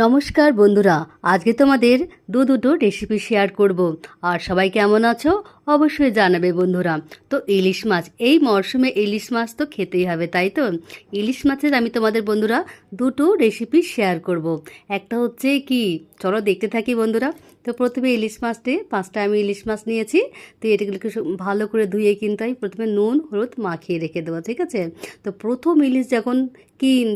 নমস্কার বন্ধুরা, আজকে তোমাদের দুটো রেসিপি শেয়ার করব। আর সবাই কেমন আছো অবশ্যই জানাবে বন্ধুরা। তো ইলিশ মাছ, এই মরশুমে ইলিশ মাছ তো খেতেই হবে, তাই তো? ইলিশ মাছের আমি তোমাদের বন্ধুরা দুটো রেসিপি শেয়ার করব। একটা হচ্ছে কি, চলো দেখতে থাকি বন্ধুরা। তো প্রথমে ইলিশ মাছটি 5টা আমি ইলিশ মাছ নিয়েছি। তো এটাগুলোকে ভালো করে ধুয়ে কিন্তু আমি প্রথমে নুন হলুদ মাখিয়ে রেখে দেবো, ঠিক আছে? তো প্রথম ইলিশ যখন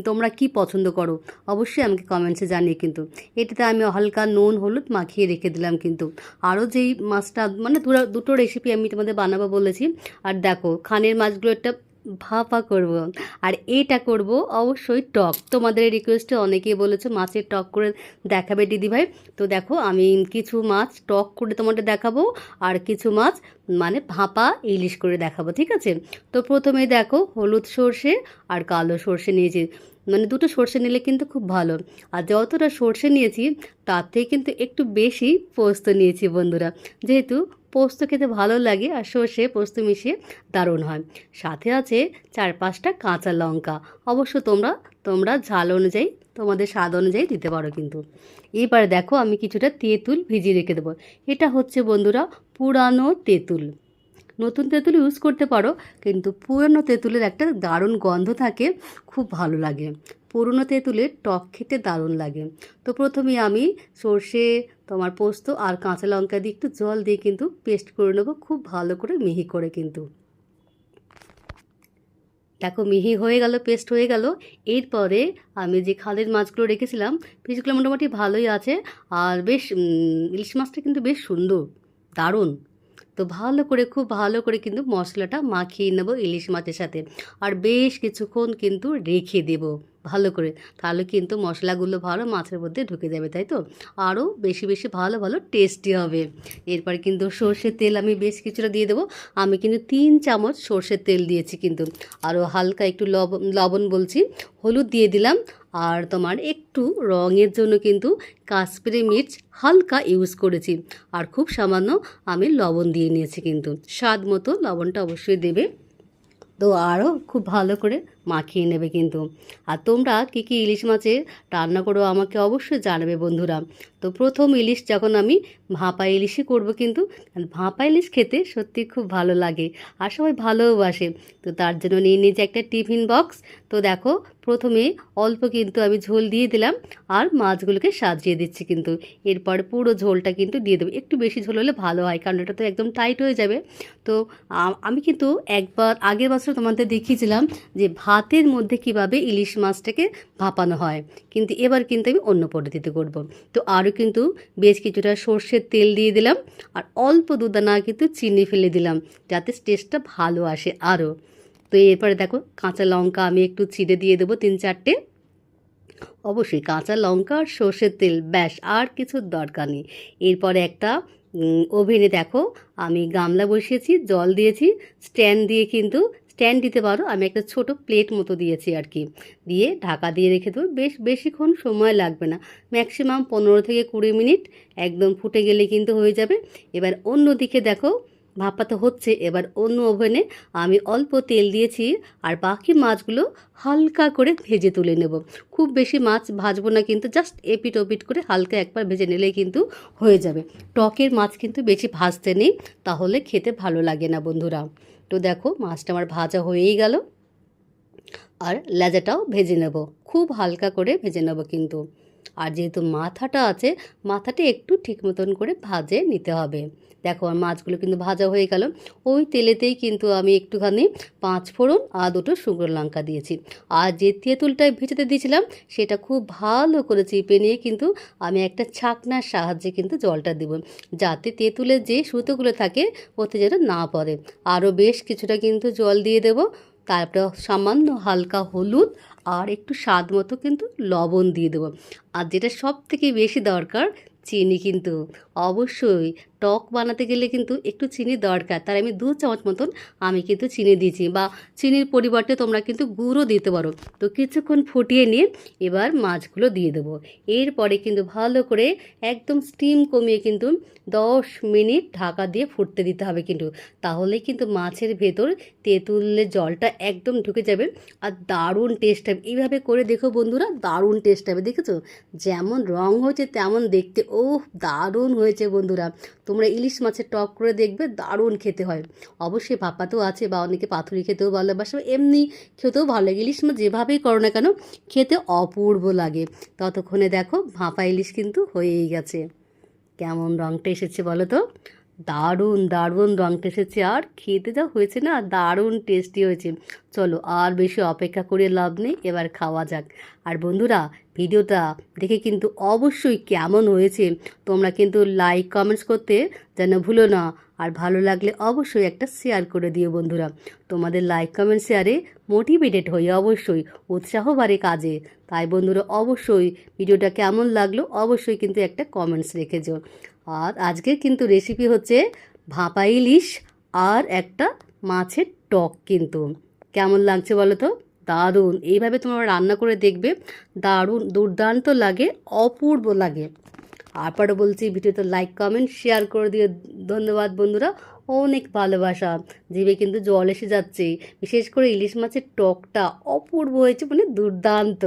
তোমরা কি পছন্দ করো অবশ্যই আমাকে কমেন্টসে জানিয়ে কিন্তু। এটাতে আমি হালকা নুন হলুদ মাখিয়ে রেখে দিলাম কিন্তু। আরও যেই মাছটা মানে দুটো রেসিপি আমি তোমাদের বানাবো বলেছি। আর দেখো খানের মাছগুলো একটা ভাপা করব। আর এটা করব অবশ্যই টক। তোমাদের রিকোয়েস্টে অনেকেই বলেছো মাছের টক করে দেখাবে দিদিভাই। তো দেখো আমি কিছু মাছ টক করে তোমাদের দেখাবো, আর কিছু মাছ মানে ভাপা ইলিশ করে দেখাবো, ঠিক আছে? তো প্রথমে দেখো হলুদ সর্ষে আর কালো সর্ষে নিয়েছি। মানে দুটো সর্ষে নিলে কিন্তু খুব ভালো। আর যতটা সর্ষে নিয়েছি তার থেকে কিন্তু একটু বেশি পোস্ত নিয়েছি বন্ধুরা, যেহেতু পোস্ত খেতে ভালো লাগে আর সর্ষে পোস্ত মিশিয়ে দারুণ হয়। সাথে আছে 4-5টা কাঁচা লঙ্কা। অবশ্য তোমরা ঝাল অনুযায়ী তোমাদের স্বাদ অনুযায়ী দিতে পারো কিন্তু। এবার দেখো আমি কিছুটা তেঁতুল ভিজিয়ে রেখে দেবো। এটা হচ্ছে বন্ধুরা পুরানো তেঁতুল। নতুন তেঁতুল ইউজ করতে পারো, কিন্তু পুরনো তেঁতুলের একটা দারুণ গন্ধ থাকে, খুব ভালো লাগে। পুরনো তেঁতুলের টক খেতে দারুণ লাগে। তো প্রথমে আমি সর্ষে তোমার পোস্ত আর কাঁচা লঙ্কা দিয়ে একটু জল দিয়ে কিন্তু পেস্ট করে নেবো, খুব ভালো করে মিহি করে কিন্তু। দেখো মিহি হয়ে গেল, পেস্ট হয়ে গেল। এরপরে আমি যে খালের মাছগুলো রেখেছিলাম, পিসগুলো মোটামুটি ভালোই আছে। আর বেশ ইলিশ মাছটা কিন্তু বেশ সুন্দর, দারুণ। তো খুব ভালো করে কিন্তু মশলাটা মাখিয়ে নেব ইলিশ মাছের সাথে। আর বেশ কিছুক্ষণ কিন্তু রেখে দেব ভালো করে, তাহলে কিন্তু মশলাগুলো ভালো মাছের মধ্যে ঢুকে যাবে, তাই তো? আরও বেশি বেশি ভালো ভালো টেস্টি হবে। এরপর কিন্তু সর্ষের তেল আমি বেশ কিছুটা দিয়ে দেবো। আমি কিন্তু 3 চামচ সর্ষের তেল দিয়েছি কিন্তু। আরও হালকা একটু লবণ বলছি, হলুদ দিয়ে দিলাম। আর তোমার একটু রঙের জন্য কিন্তু কাশ্মীরি মির্চ হালকা ইউজ করেছি। আর খুব সামান্য আমি লবণ দিয়ে নিয়েছি কিন্তু, স্বাদ মতো লবণটা অবশ্যই দেবে। তো আরও খুব ভালো করে মাখিয়ে নেবে কিন্তু। আর তোমরা কী কী ইলিশ মাছের রান্না করো আমাকে অবশ্যই জানাবে বন্ধুরা। তো প্রথম ইলিশ যখন আমি ভাপা ইলিশই করব কিন্তু, ভাপা ইলিশ খেতে সত্যি খুব ভালো লাগে আর সবাই ভালোবাসে। তো তার জন্য নিয়ে নিয়েছি একটা টিফিন বক্স। তো দেখো প্রথমে অল্প কিন্তু আমি ঝোল দিয়ে দিলাম, আর মাছগুলোকে সাজিয়ে দিচ্ছি কিন্তু। এরপর পুরো ঝোলটা কিন্তু দিয়ে দেবো, একটু বেশি ঝোল হলে ভালো হয়, কারণ এটা তো একদম টাইট হয়ে যাবে। তো আমি কিন্তু আগের বছর তোমাদের দেখিয়েছিলাম যে ভাতের মধ্যে কিভাবে ইলিশ মাছটাকে ভাপানো হয়, কিন্তু এবার কিন্তু আমি অন্য পদ্ধতিতে করব। তো আরও কিন্তু বেশ কিছুটা সর্ষের তেল দিয়ে দিলাম, আর অল্প দুদানা কিন্তু চিনি ফেলে দিলাম, যাতে টেস্টটা ভালো আসে আরও। তো এরপরে দেখো কাঁচা লঙ্কা আমি একটু ছিঁড়ে দিয়ে দেবো 3-4টে। অবশ্যই কাঁচা লঙ্কা আর সর্ষের তেল, ব্যাস আর কিছুর দরকার নেই। এরপরে একটা ওভেনে দেখো আমি গামলা বসিয়েছি, জল দিয়েছি, স্ট্যান্ড দিতে পারো, আমি একটা ছোট প্লেট মতো দিয়েছি আর কি। দিয়ে ঢাকা দিয়ে রেখে দেবো, বেশিক্ষণ সময় লাগবে না, ম্যাক্সিমাম 15 থেকে 20 মিনিট। একদম ফুটে গেলে কিন্তু হয়ে যাবে। এবার অন্য দিকে দেখো ভাপাতে হচ্ছে। এবার অন্য ওভেনে আমি অল্প তেল দিয়েছি, আর বাকি মাছগুলো হালকা করে ভেজে তুলে নেব। খুব বেশি মাছ ভাজবো না কিন্তু, জাস্ট এপিট ওপিট করে হালকা একবার ভেজে নিলেই কিন্তু হয়ে যাবে। টকের মাছ কিন্তু বেশি ভাজতে নেই, তাহলে খেতে ভালো লাগে না বন্ধুরা। তো দেখো মাছটা আমার ভাজা হয়েই গেল। আর লেজাটাও ভেজে নেব, খুব হালকা করে ভেজে নেব কিন্তু। আর যেহেতু মাথাটা আছে, মাথাটা একটু ঠিক মতন করে ভাজে নিতে হবে। দেখো আর মাছগুলো কিন্তু ভাজা হয়ে গেল। ওই তেলেতেই কিন্তু আমি একটুখানি 5 ফোড়ন আর 2টো শুকনো লঙ্কা দিয়েছি। আর যে তেঁতুলটা ভেজাতে দিয়েছিলাম সেটা খুব ভালো করে চিপে নিয়ে কিন্তু আমি একটা ছাঁকনার সাহায্যে কিন্তু জলটা দেব, যাতে তেঁতুলের যে সুতোগুলো থাকে ওতে যেন না পড়ে। আরও বেশ কিছুটা কিন্তু জল দিয়ে দেবো। তারপরে সামান্য হালকা হলুদ আর একটু স্বাদ মতো কিন্তু লবণ দিয়ে দেবো। আর যেটা সব থেকে বেশি দরকার, চিনি কিন্তু অবশ্যই। টক বানাতে গেলে কিন্তু একটু চিনি দরকার, তাই আমি 2 চামচ মতন আমি কিন্তু চিনি দিয়েছি, বা চিনির পরিবর্তে তোমরা কিন্তু গুড়ও দিতে পারো। তো কিছুক্ষণ ফুটিয়ে নিয়ে এবার মাছগুলো দিয়ে দেবো। এরপরে কিন্তু ভালো করে একদম স্টিম কমিয়ে কিন্তু 10 মিনিট ঢাকা দিয়ে ফুটতে দিতে হবে কিন্তু, তাহলেই কিন্তু মাছের ভেতর তেঁতুলের জলটা একদম ঢুকে যাবে আর দারুণ টেস্ট হবে। এইভাবে করে দেখো বন্ধুরা, দারুণ টেস্ট হবে। দেখেছো যেমন রং হয়েছে তেমন দেখতে, ওহ দারুণ হয়েছে বন্ধুরা। তোমরা ইলিশ মাছের টক করে দেখবে, দারুণ খেতে হয়। অবশ্যই ভাপা তো আছে, বা অনেকে পাতুরি খেতেও ভালোবাসে, এমনি খেতেও ভালো লাগে। ইলিশ মাছ যেভাবেই করো না কেন খেতে অপূর্ব লাগে। ততক্ষণে দেখো ভাপা ইলিশ কিন্তু হয়েই গেছে। কেমন রঙটা এসেছে বলো তো, দারুণ দারুণ রঙটা এসেছে, আর খেতে যা হয়েছে না দারুণ টেস্টি হয়েছে। চলো আর বেশি অপেক্ষা করে লাভ নেই, এবার খাওয়া যাক। আর বন্ধুরা ভিডিওটা দেখে কিন্তু অবশ্যই কেমন হয়েছে তোমরা কিন্তু লাইক কমেন্টস করতে যেন ভুলো না। আর ভালো লাগলে অবশ্যই একটা শেয়ার করে দিও বন্ধুরা। তোমাদের লাইক কমেন্ট শেয়ারে মোটিভেটেড হই, অবশ্যই উৎসাহ বাড়ে কাজে। তাই বন্ধুরা অবশ্যই ভিডিওটা কেমন লাগলো অবশ্যই কিন্তু একটা কমেন্টস রেখেছো। আর আজকের কিন্তু রেসিপি হচ্ছে ভাপা ইলিশ আর একটা মাছের টক কিন্তু। কেমন লাগছে বলো তো, দারুণ। এইভাবে তোমরা রান্না করে দেখবে, দারুণ দুর্দান্ত লাগে, অপূর্ব লাগে। তারপরে বলছি ভিডিওতে লাইক কমেন্ট শেয়ার করে দিও। ধন্যবাদ বন্ধুরা, অনেক ভালোবাসা। জিভে কিন্তু জল এসে যাচ্ছে, বিশেষ করে ইলিশ মাছের টকটা অপূর্ব হয়েছে, মানে দুর্দান্ত।